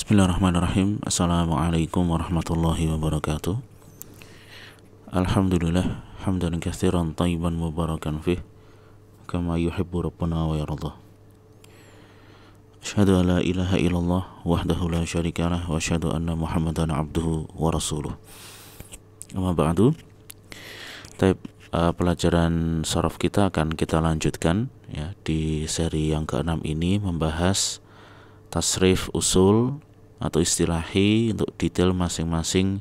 Bismillahirrahmanirrahim. Assalamualaikum warahmatullahi wabarakatuh. Alhamdulillah hamdan katsiran thayyiban mubarakan fih kama yuhibbu rabbuna wa yardah. Asyhadu an la ilaha illallah wahdahu la syarikalah wa asyhadu anna Muhammadan abduhu wa rasuluh. Amma ba'du. Pelajaran saraf kita akan kita lanjutkan ya di seri yang ke-6 ini, membahas tasrif usul atau istilahi untuk detail masing-masing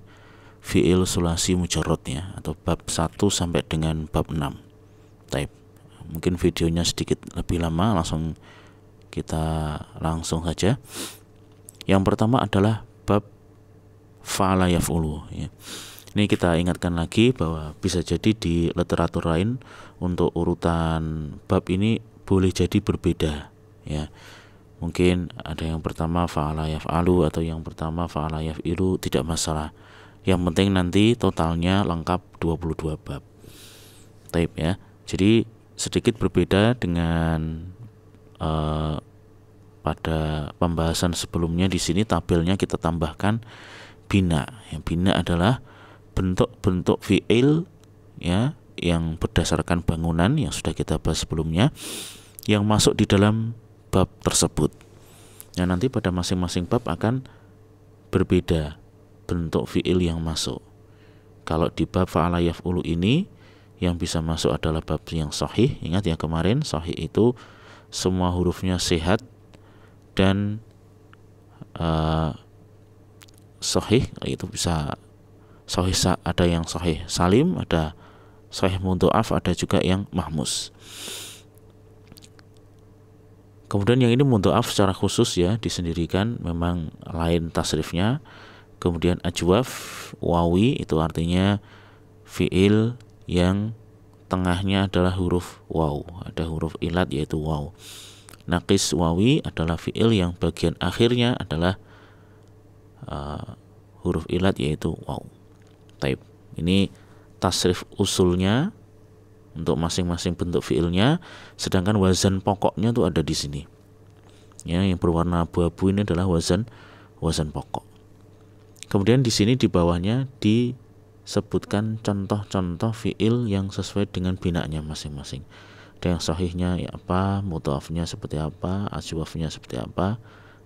fi'il sulasi mujarradnya atau bab 1 sampai dengan bab 6. Mungkin videonya sedikit lebih lama, kita langsung saja. Yang pertama adalah bab fa'ala yaf'ulu ya. Ini kita ingatkan lagi bahwa bisa jadi di literatur lain untuk urutan bab ini boleh jadi berbeda ya. Mungkin ada yang pertama fa'ala yaf'alu atau yang pertama fa'ala yaf'ilu, tidak masalah. Yang penting nanti totalnya lengkap 22 bab. Ya. Jadi sedikit berbeda dengan pada pembahasan sebelumnya. Di sini tabelnya kita tambahkan bina. Yang bina adalah bentuk-bentuk fi'il ya yang berdasarkan bangunan yang sudah kita bahas sebelumnya yang masuk di dalam bab tersebut. Nah, nanti pada masing-masing bab akan berbeda bentuk fi'il yang masuk. Kalau di bab fa'ala yaf'ulu ini yang bisa masuk adalah bab yang sahih. Ingat yang kemarin, sahih itu semua hurufnya sehat dan sahih, itu bisa sahih, ada yang sahih salim, ada sahih mudha'af, ada juga yang mahmus. Kemudian yang ini mudha'af secara khusus ya, disendirikan, memang lain tasrifnya. Kemudian ajwaf wawi, itu artinya fi'il yang tengahnya adalah huruf waw, ada huruf ilat yaitu waw. Naqis wawi adalah fi'il yang bagian akhirnya adalah huruf ilat yaitu waw. Ini tasrif usulnya untuk masing-masing bentuk fiilnya, sedangkan wazan pokoknya itu ada di sini. Ya, yang berwarna abu-abu ini adalah wazan pokok. Kemudian di sini di bawahnya disebutkan contoh-contoh fiil yang sesuai dengan binanya masing-masing. Ada yang sahihnya ya apa, mudhafnya seperti apa, ajwafnya seperti apa,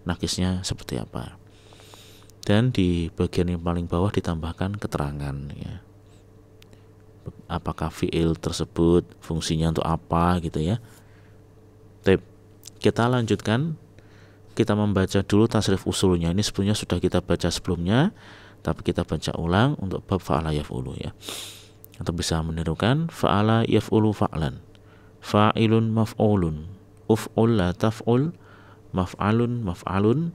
nakisnya seperti apa. Dan di bagian yang paling bawah ditambahkan keterangan ya. Apakah fi'il tersebut fungsinya untuk apa gitu ya. Kita lanjutkan, kita membaca dulu tasrif usulnya. Ini sebetulnya sudah kita baca sebelumnya, tapi kita baca ulang untuk bab fa'ala yaf'ulu ya. Atau bisa menirukan fa'ala yaf'ulu fa'lan, fa'ilun maf'ulun, uf'ul la taf'ul, maf'alun maf'alun,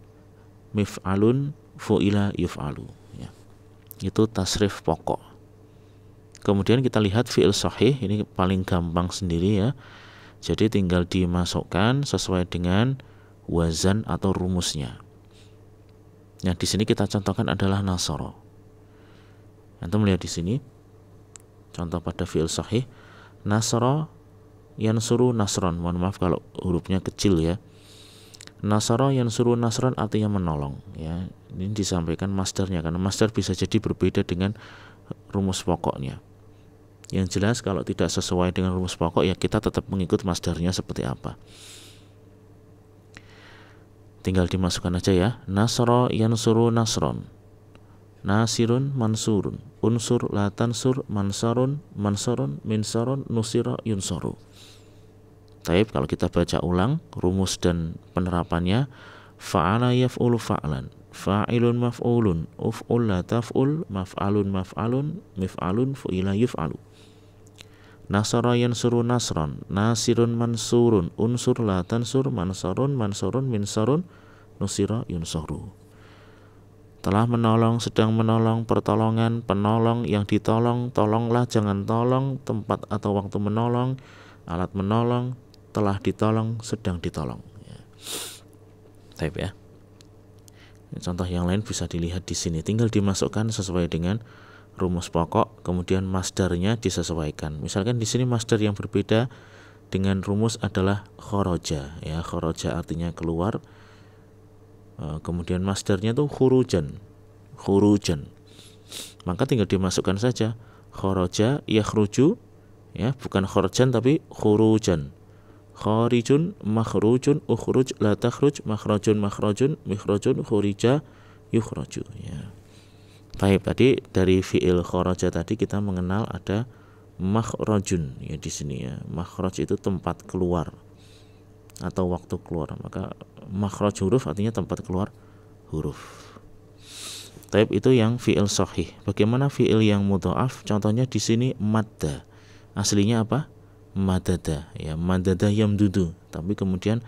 mif'alun fu'ila yuf'alu ya. Itu tasrif pokok. Kemudian kita lihat fi'il sahih, ini paling gampang sendiri ya. Jadi tinggal dimasukkan sesuai dengan wazan atau rumusnya. Nah, di sini kita contohkan adalah nasara. Anda melihat di sini contoh pada fi'il sahih, nasara yansuru nasron. Mohon maaf kalau hurufnya kecil ya. Nasara yansuru nasron artinya menolong ya. Ini disampaikan masdarnya, karena masdar bisa jadi berbeda dengan rumus pokoknya. Yang jelas kalau tidak sesuai dengan rumus pokok ya kita tetap mengikut masdarnya seperti apa. Tinggal dimasukkan aja ya. Nasra yansuru nasron, nasirun mansurun, unsur la tansur, mansarun mansarun, minsarun nusira yunsaru. Kalau kita baca ulang rumus dan penerapannya, fa'ala yaf'ulu fa'lan, fa'ilun maf'ulun, uf'ul la taf'ul, maf'alun maf'alun, mif'alun fu'ila yuf'alu. Nasara yansuru nasron, nasirun mansurun, unsur la tansur, mansarun mansurun, minsarun nusira yunsaru. Telah menolong, sedang menolong, pertolongan, penolong, yang ditolong, tolonglah, jangan tolong, tempat atau waktu menolong, alat menolong, telah ditolong, sedang ditolong ya. Ya. Contoh yang lain bisa dilihat di sini. Tinggal dimasukkan sesuai dengan rumus pokok, kemudian masdarnya disesuaikan. Misalkan di sini masdar yang berbeda dengan rumus adalah kharaja ya. Kharaja artinya keluar, kemudian masdarnya tuh khurujan, maka tinggal dimasukkan saja kharaja yakhruju, ya, bukan kharajan tapi khurujan, kharijun makhrujun ukhruj la takhruj makhrajun mikhrajun khurija yukhraju, ya. Baik, tadi dari fiil kharaja tadi kita mengenal ada makhrajun, ya, di sini, ya. Makhraj itu tempat keluar atau waktu keluar, maka makhraj huruf artinya tempat keluar huruf. Taib itu yang fiil sahih. Bagaimana fiil yang mudha'af? Contohnya di sini madda. Aslinya apa? Madada, ya, madada yamdudu, tapi kemudian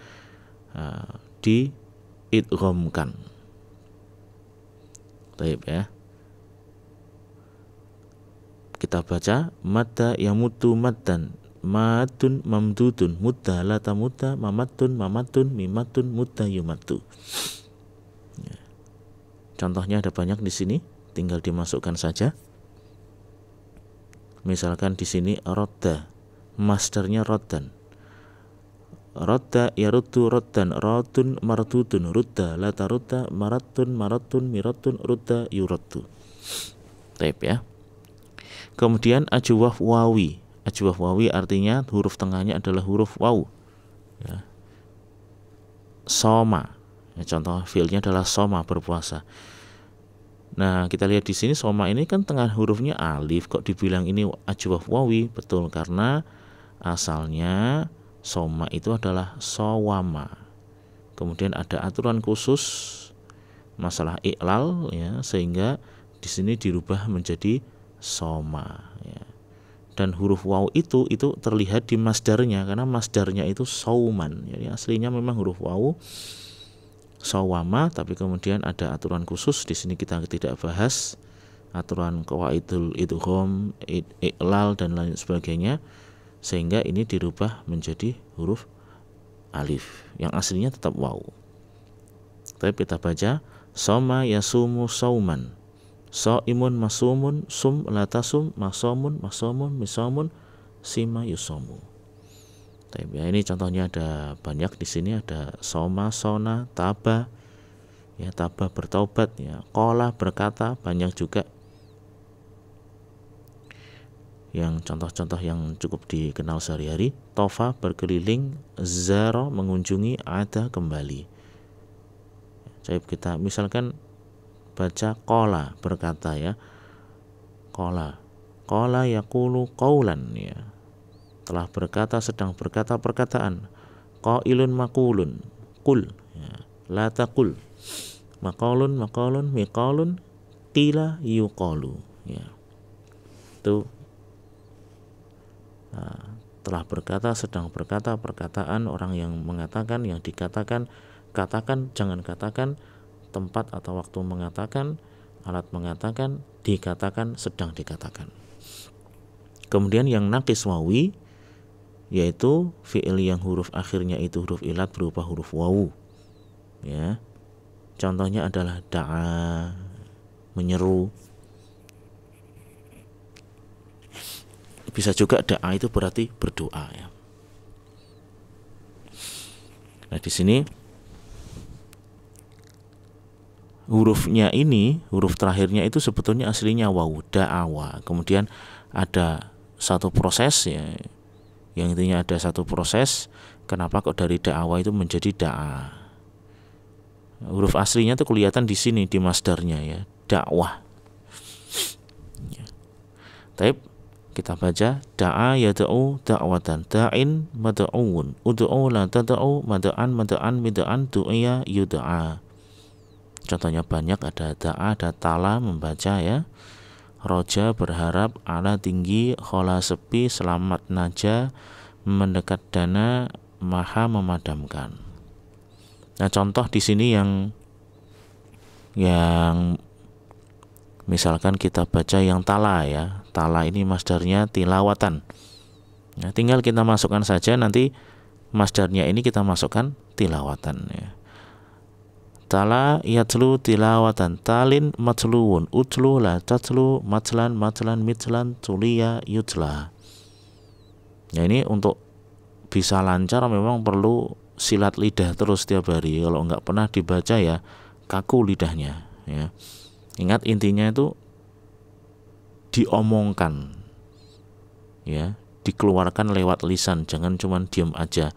diidghamkan. Taib, ya. Kita baca madda yamutu maddan, madun mamdudun, mudda la tamudda, mamatun mimatun mudda yumatu. Ya. Contohnya ada banyak di sini, tinggal dimasukkan saja. Misalkan di sini rodda, masdarnya roddan. Rodda yaruddu roddan, rodun mardudun, rudda la tarudda, maratun miratun, rudda yuraddu. Taib, ya. Kemudian ajwaf wawi. Ajwaf wawi artinya huruf tengahnya adalah huruf waw, ya. Soma, ya, contoh fiilnya adalah soma, berpuasa. Nah, kita lihat di sini soma ini kan tengah hurufnya alif, kok dibilang ini ajwaf wawi? Betul, karena asalnya soma itu adalah sawama. Kemudian ada aturan khusus masalah iklal, ya, sehingga di sini dirubah menjadi soma, ya. Dan huruf waw itu terlihat di masdarnya, karena masdarnya itu sauman. Jadi aslinya memang huruf waw sawama, tapi kemudian ada aturan khusus. Di sini kita tidak bahas aturan qawaidul idgham, iklal dan lain sebagainya, sehingga ini dirubah menjadi huruf alif yang aslinya tetap waw. Tapi kita baca soma yasumu sauman, imun masumun, sum latasum, masomun misomun, sima yusomu. Ya, ini contohnya ada banyak di sini, ada soma, sona, taba, ya, taba bertaubat, ya, qola berkata, banyak juga yang contoh-contoh yang cukup dikenal sehari-hari. Tofa berkeliling, zaro mengunjungi, ada kembali. Jadi kita misalkan baca qola berkata, ya, qola yaqulu qaulan, ya, telah berkata, sedang berkata perkataan. Qailun maqulun, qul, ya, la taqul, maqalun miqalun, qila yuqalu, ya. Itu telah berkata, sedang berkata perkataan, orang yang mengatakan, yang dikatakan, katakan, jangan katakan, tempat atau waktu mengatakan, alat mengatakan, dikatakan, sedang dikatakan. Kemudian yang naqis wawi, yaitu fi'il yang huruf akhirnya itu huruf ilat berupa huruf wawu, ya. Contohnya adalah da'a, menyeru. Bisa juga da'a itu berarti berdoa, ya. Nah, di sini hurufnya ini, huruf terakhirnya itu sebetulnya aslinya waw, da'awa. Kemudian ada satu proses, ya, yang intinya ada satu proses, kenapa kok dari da'awa itu menjadi da'a. Huruf aslinya itu kelihatan di sini, di masdarnya, ya, dakwah, ya. Taib, kita baca da'a yada'u da'watan, da'in mada'un, ud'u la tada'u, mada'an mida'an, du'iya yud'a. Contohnya banyak, ada da'a, ada tala, membaca, ya. Roja berharap, ala tinggi, khola sepi, selamat naja, mendekat dana, maha memadamkan. Nah, contoh di sini yang misalkan kita baca yang tala, ya. Tala ini masdarnya tilawatan. Nah, tinggal kita masukkan saja, nanti masdarnya ini kita masukkan tilawatan, ya. Tala yatlu tilawatan, talin matluun, utlu la tatlu, matlan mitlan, tuliya yutla. Ya, ini untuk bisa lancar memang perlu silat lidah terus tiap hari. Kalau nggak pernah dibaca ya kaku lidahnya ya. Ingat intinya itu diomongkan ya, dikeluarkan lewat lisan, jangan cuman diam aja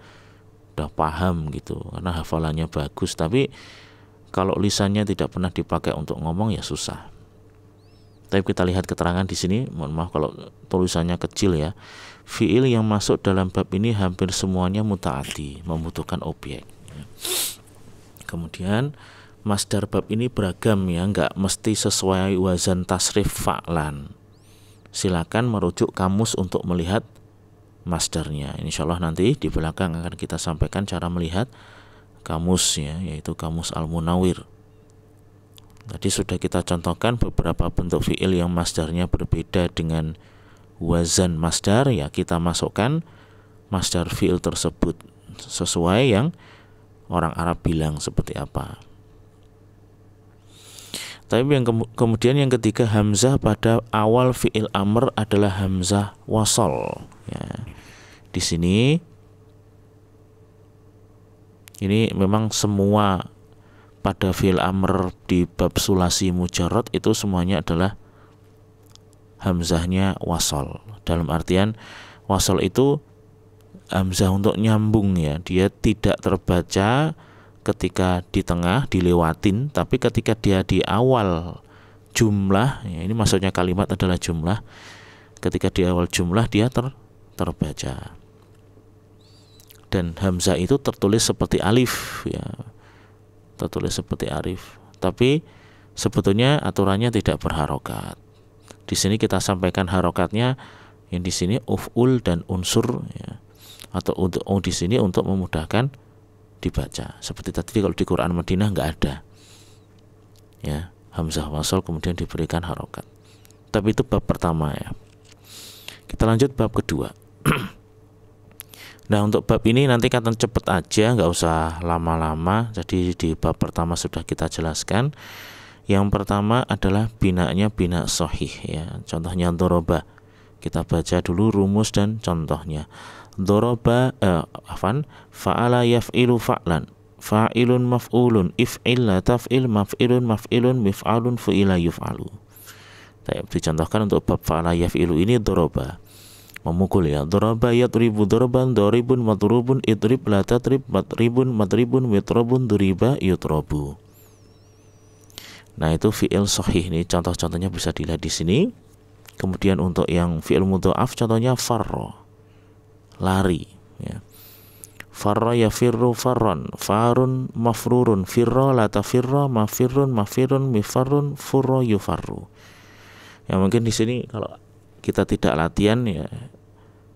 udah paham gitu karena hafalannya bagus, tapi kalau lisannya tidak pernah dipakai untuk ngomong ya susah. Tapi kita lihat keterangan di sini, mohon maaf kalau tulisannya kecil ya. Fiil yang masuk dalam bab ini hampir semuanya muta'addi, membutuhkan objek. Kemudian masdar bab ini beragam ya, nggak mesti sesuai wazan tasrif fa'lan. Silakan merujuk kamus untuk melihat masdarnya. Insyaallah nanti di belakang akan kita sampaikan cara melihat kamus ya, yaitu kamus Al-Munawwir. Tadi sudah kita contohkan beberapa bentuk fiil yang masdarnya berbeda dengan wazan masdar, ya kita masukkan masdar fiil tersebut sesuai yang orang Arab bilang seperti apa. Tapi yang kemudian yang ketiga, hamzah pada awal fiil amr adalah hamzah wasol. Ya. Di sini ini memang semua pada fiil amr di bab sulasi mujarrad itu semuanya adalah hamzahnya wasol. Dalam artian wasol itu hamzah untuk nyambung ya, dia tidak terbaca ketika di tengah dilewatin, tapi ketika dia di awal jumlah ya, ini maksudnya kalimat adalah jumlah, ketika di awal jumlah dia terbaca. Dan hamzah itu tertulis seperti alif ya, tertulis seperti alif, tapi sebetulnya aturannya tidak berharokat. Di sini kita sampaikan harokatnya yang di sini uf'ul dan unsur ya, atau untuk di sini untuk memudahkan dibaca. Seperti tadi kalau di Quran Madinah nggak ada ya hamzah wasol kemudian diberikan harokat. Tapi itu bab pertama ya. Kita lanjut bab kedua. Nah untuk bab ini nanti kata cepet aja, nggak usah lama-lama. Jadi di bab pertama sudah kita jelaskan. Yang pertama adalah binanya bina sahih ya. Contohnya doroba. Kita baca dulu rumus dan contohnya. Doroba fa'ala yaf'ilu fa'lan, fa'ilun maf'ulun, if'il la taf'il, maf'ilun maf'ilun, mif'alun fu'ila yuf'alu. Dicontohkan untuk bab fa'ala yaf'ilu ini doroba, memukul ya. Doroba yatribu doroban, doribun matrubun, itrib la tatrib, matribun matribun, mitrobun, duriba yutrobu. Nah itu fi'il sahih, ini contoh-contohnya bisa dilihat di sini. Kemudian untuk yang fi'il mudha'af contohnya farro, lari ya. Farra yafirru farron, farun mafrurun, firra la tafirra, mafirrun mafirrun, mifarrun furra yufarru. Ya mungkin di sini kalau kita tidak latihan ya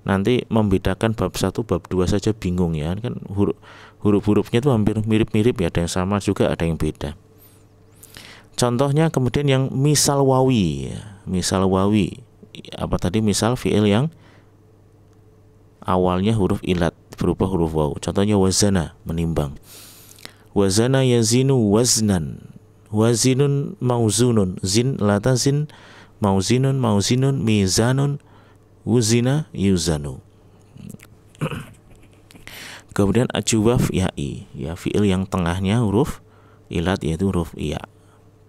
nanti membedakan bab 1 bab 2 saja bingung ya. Kan huruf-hurufnya itu hampir mirip-mirip ya, ada yang sama juga ada yang beda. Contohnya kemudian yang misal wawi ya. Misal wawi apa tadi, misal fi'il yang awalnya huruf ilat berubah huruf waw. Contohnya wazana, menimbang. Wazana yazinu waznan, wazinun mauzunun, zin la tazin, mauzinun mauzinun, mizanun wuzina yuzanu. Kemudian ajwaf ya'i ya, fi'il yang tengahnya huruf ilat yaitu huruf iya.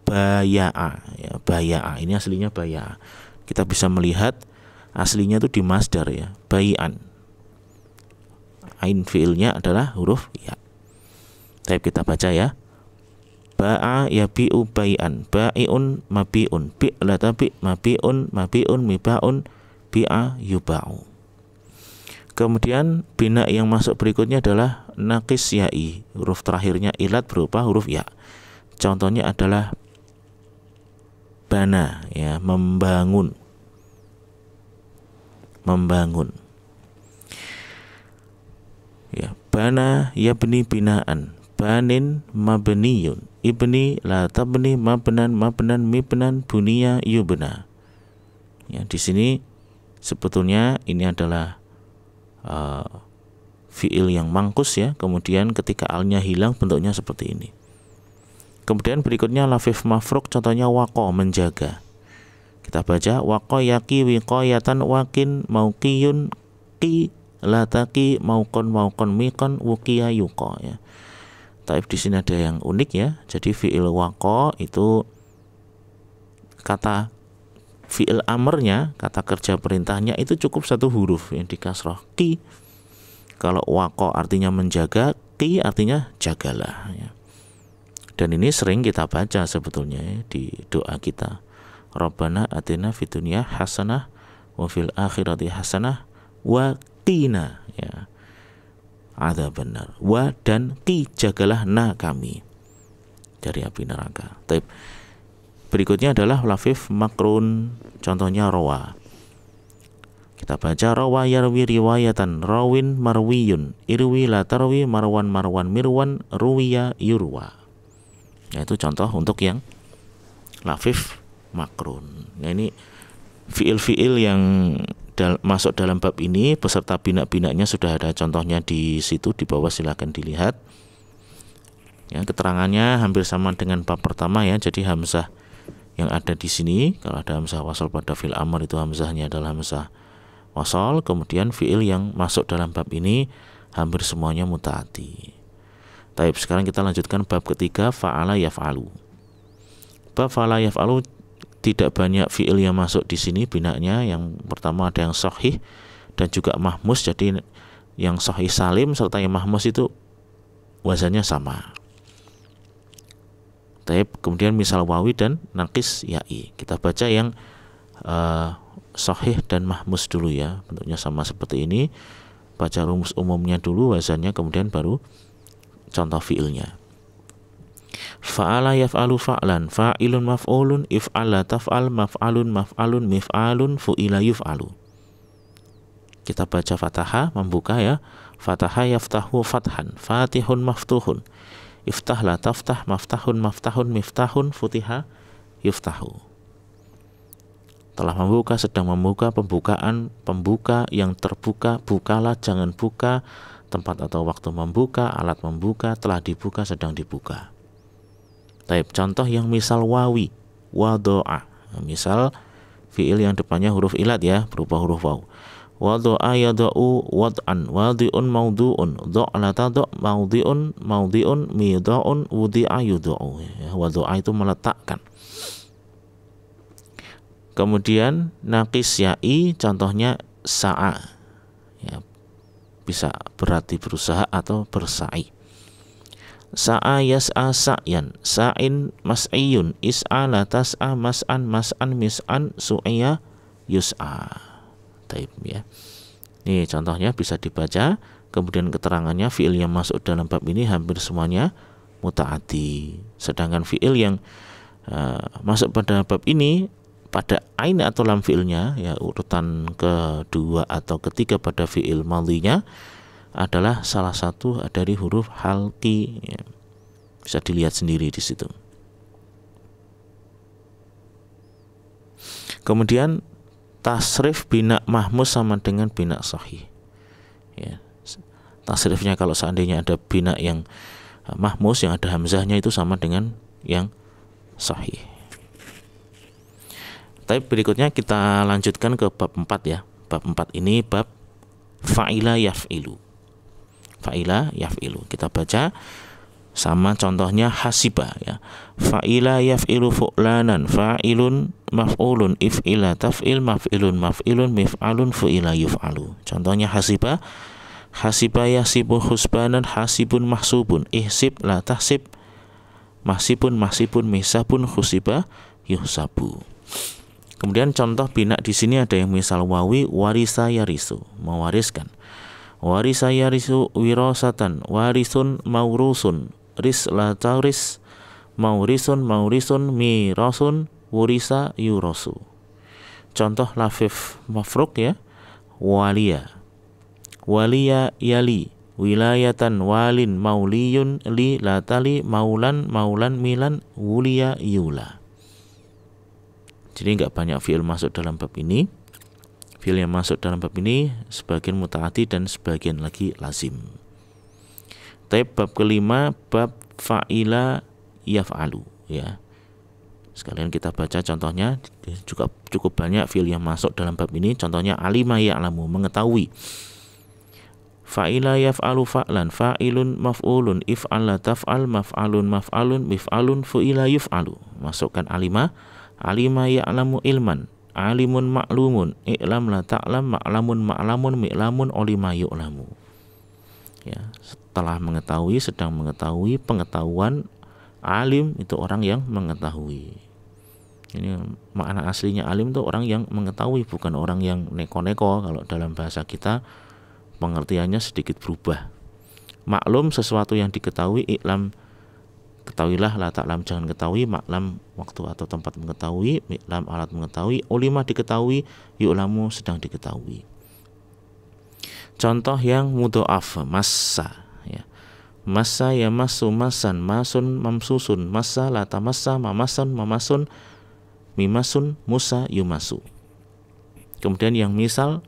Baya'a ya, baya'a ini aslinya baya'a. Kita bisa melihat aslinya itu di masdar ya, bayi'an. Ain fiilnya adalah huruf ya. Tapi kita baca ya. Ba'a yabi'u bayi'an, ba'i'un mabi'un, bi'la tabi' mabi'un mabi'un miba'un, bi'a yuba'u. Kemudian bina yang masuk berikutnya adalah naqis ya'i, huruf terakhirnya ilat berupa huruf ya. Contohnya adalah bana ya, membangun, membangun ya. Bana yabni binaan, banin mabniyun, ibni la tabni mabnan mabnan mibnan, bunia yubna ya. Di sini sebetulnya ini adalah fiil yang mangkus ya, kemudian ketika alnya hilang bentuknya seperti ini. Kemudian berikutnya lafif mafruk, contohnya waqo, menjaga. Kita baca waqo yaqi wiqayatan, waqin mauqiyun, qi lataki, maukon mikon, wukiya yuko ya. Tapi di sini ada yang unik ya. Jadi fiil waqo itu kata fiil amarnya, kata kerja perintahnya itu cukup satu huruf yang dikasroh ki. Kalau waqo artinya menjaga, ki artinya jagalah ya. Dan ini sering kita baca sebetulnya ya, di doa kita. Rabbana atina fid dunya hasanah wa fil akhirati hasanah wa qina ya. Ada benar. Wa dan ki, jagalah na kami dari api neraka. Taib. Berikutnya adalah lafif makrun, contohnya rawa. Kita baca rawa yarwi riwayatan rawin marwiyun irwi la tarwi marwan mirwan ruwiya yurwa. Nah, itu contoh untuk yang lafif makrun. Nah, ini fiil-fiil yang masuk dalam bab ini beserta bina-binanya sudah ada contohnya di situ di bawah, silakan dilihat. Ya, keterangannya hampir sama dengan bab pertama ya. Jadi hamzah yang ada di sini, kalau ada hamzah wasal pada fiil amr itu hamzahnya adalah hamzah wasal. Kemudian fiil yang masuk dalam bab ini hampir semuanya mutaati. Taib, sekarang kita lanjutkan bab ketiga, fa'ala yaf'alu. Bab fa'ala yaf'alu tidak banyak fiil yang masuk di sini binanya. Yang pertama ada yang sahih dan juga mahmus. Jadi yang sahih salim serta yang mahmus itu wazannya sama. Taib, kemudian misal wawi dan naqis ya'i. Kita baca yang sahih dan mahmus dulu ya. Bentuknya sama seperti ini. Baca rumus umumnya dulu, wazannya, kemudian baru contoh fiilnya. Fa'ala yaf'alu fa'lan, fa'ilun maf'ulun, if'ala taf'al, maf'alun mif'alun, fu'ila yuf'alu. Kita baca fatahah, membuka ya. Fatahah yaftahu fathan, fatihun maftuhun, iftah la taftah, maftahun miftahun, futiha yuftahu. Telah membuka, sedang membuka, pembukaan, pembuka, yang terbuka, bukalah, jangan buka, tempat atau waktu membuka, alat membuka, telah dibuka, sedang dibuka. Taib, contoh yang misal wawi, wado'a. Misal fiil yang depannya huruf ilat ya, berupa huruf waw. Wado'a yado'u wad'an, wadi'un maudu'un, do'lata do' maudi'un mido'un, wudi'a yudo'u. Wado'a itu meletakkan. Kemudian naqis ya'i, contohnya sa'a ya, bisa berarti berusaha atau bersa'i. Sa'a yas'a sa'yan, sa'in mas'iyun, is'a la tas'a, mas'an mis'an, su'iya yus'a. Taib ya. Ini contohnya bisa dibaca. Kemudian keterangannya fiil yang masuk dalam bab ini hampir semuanya mutaati. Sedangkan fiil yang masuk pada bab ini pada ain atau lam fiilnya ya, urutan kedua atau ketiga pada fiil madhinya adalah salah satu dari huruf halqi ya. Bisa dilihat sendiri di situ. Kemudian tasrif bina mahmus sama dengan bina sahih ya. Tasrifnya kalau seandainya ada bina yang mahmus yang ada hamzahnya itu sama dengan yang sahih. Tapi berikutnya kita lanjutkan ke bab 4 ya. Bab 4 ini bab fa'ila yaf'ilu. Fa'ila yaf'ilu. Kita baca sama contohnya hasiba ya. Fa'ila yaf'ilu fu'lanan, fa'ilun maf'ulun, if'ila taf'il, maf'ilun mif'alun, fu'ila yuf'alu. Contohnya hasiba, hasiba yasibu husbanan, hasibun mahsubun, ihsib la tahsib, mahsibun misabun, husiba yuhsabu. Kemudian contoh bina di sini ada yang misal wawi, warisa yarisu, mewariskan. Warisa yarisu wirasatan, warisun maurusun, ris la tauris, maurisun mirasun, wurisa yurasu. Contoh lafif mafruk ya. Waliya yali, wilayatan walin mauliyun, li latali maulan milan, wuliya yula. Jadi nggak banyak fiil masuk dalam bab ini. Fiil yang masuk dalam bab ini sebagian mutaati dan sebagian lagi lazim. Tapi bab kelima bab fa'ila yaf'alu ya. Sekalian kita baca contohnya, juga cukup banyak fiil yang masuk dalam bab ini. Contohnya alima ya'lamu, mengetahui. Fa'ila yaf'alu fa'lan, fa'ilun maf'ulun, if'ala taf'al, maf'alun maf'alun, mif'alun, fu'ila yuf'alu. Masukkan alima, alima ya'lamu ilman, alimun ma'lumun, i'lam la ta'lam, ma'lamun ma'lamun, mi'lamun olima yu'lamu. Ya, setelah mengetahui, sedang mengetahui, pengetahuan, alim itu orang yang mengetahui. Ini makna aslinya alim itu orang yang mengetahui, bukan orang yang neko-neko. Kalau dalam bahasa kita pengertiannya sedikit berubah. Maklum sesuatu yang diketahui, iklam ketahuilah, la ta'lam jangan ketahui, maklam waktu atau tempat mengetahui, miklam alat mengetahui, ulima diketahui, yu'lamu sedang diketahui. Contoh yang mudhoaf, massa ya. Massa ya masu masan, masun mamsusun, massa la tamassa, mamasun mamasun, mimasun musa yumasu. Kemudian yang misal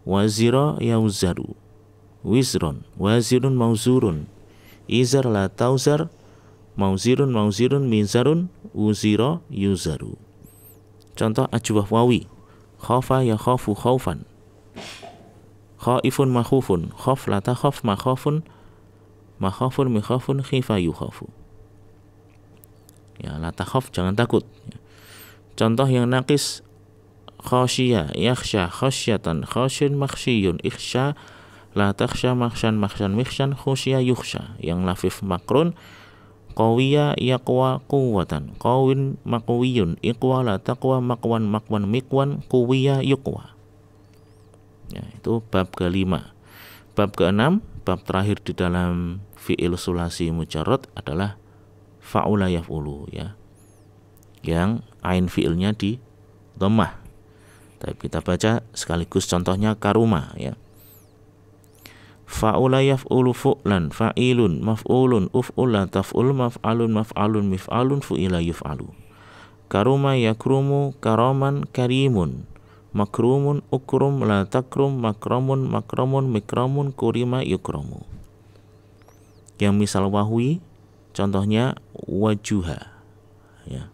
wazira yauzaru, wizron, wazirun mauzurun, izar la tauzar, mauzirun mauzirun, mizarun, uzira yuzaru. Contoh ajwah wawi, khafa ya khafu khaufan, khaifun makhufun, khaf la takhaf, makhafun makhafun, mikhafun, khifa yukhafu. Ya, la takhaf jangan takut. Contoh yang naqis, khasyiya yakhsha khasyatan, khasyin makhsyiyun, ikhsha la takhsha, makhsyan makhsyan, mikhsyan, khusya yukhsha. Yang lafif makrun, qawiya yaqwa quwwatan, qawin maqwiyun, iqwa la taqwa, maqwan maqwan, miqwan, quwiya yuqwa. Ya, itu bab kelima. Bab keenam, bab terakhir di dalam fi'il sulasi mujarrad adalah fa'ula yaf'ulu ya, yang ain fi'ilnya di dhammah. Tapi kita baca sekaligus contohnya karuma ya. Fa'ula yaf'ulu fu'lan, fa'ilun maf'ulun, uf'ula taf'ul, maf'alun maf'alun, mif'alun, fu'ila yuf'alu. Karuma yakrumu, karaman karimun, makrumun ukrum la takrum, makramun makramun, mikramun, kurima yukramu. Yang misal wahwi contohnya wajuha ya.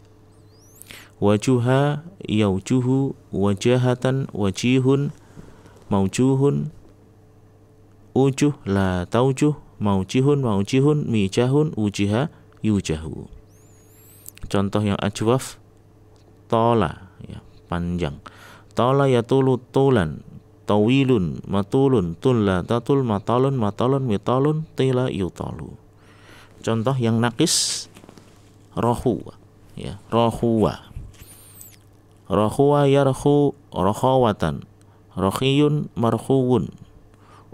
Wajuha yaujuhu, wajahatan wajihun, maujuhun, ujuh la taujuh, maujihun maujihun, mijahun ujiha yujahu. Contoh yang ajwaf tola ya, panjang, tola yatulu tulan, tawilun matulun, tulla tatul, matalun matalun, mitalun, tila yutalu. Contoh yang naqis rohu ya, rohuwa, rohuwa yarhu, rohawatan, rohiyun marhuwun,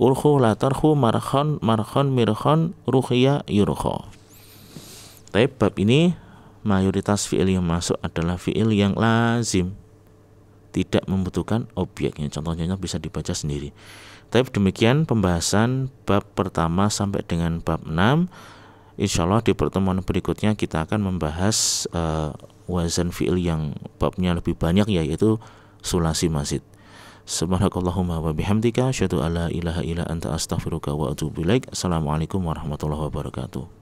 urhu la tarhu, marhan marhan, mirhan, ruhiya yurho. Tapi bab ini mayoritas fi'il yang masuk adalah fi'il yang lazim, tidak membutuhkan objeknya. Contohnya bisa dibaca sendiri. Tapi demikian pembahasan bab pertama sampai dengan bab 6. Insyaallah di pertemuan berikutnya kita akan membahas wazan fi'il yang babnya lebih banyak, yaitu sulasi mazid. Subhanakallahumma wa bihamdika asyhadu alla ilaha illa anta astaghfiruka wa atubu ilaik. Assalamualaikum warahmatullahi wabarakatuh.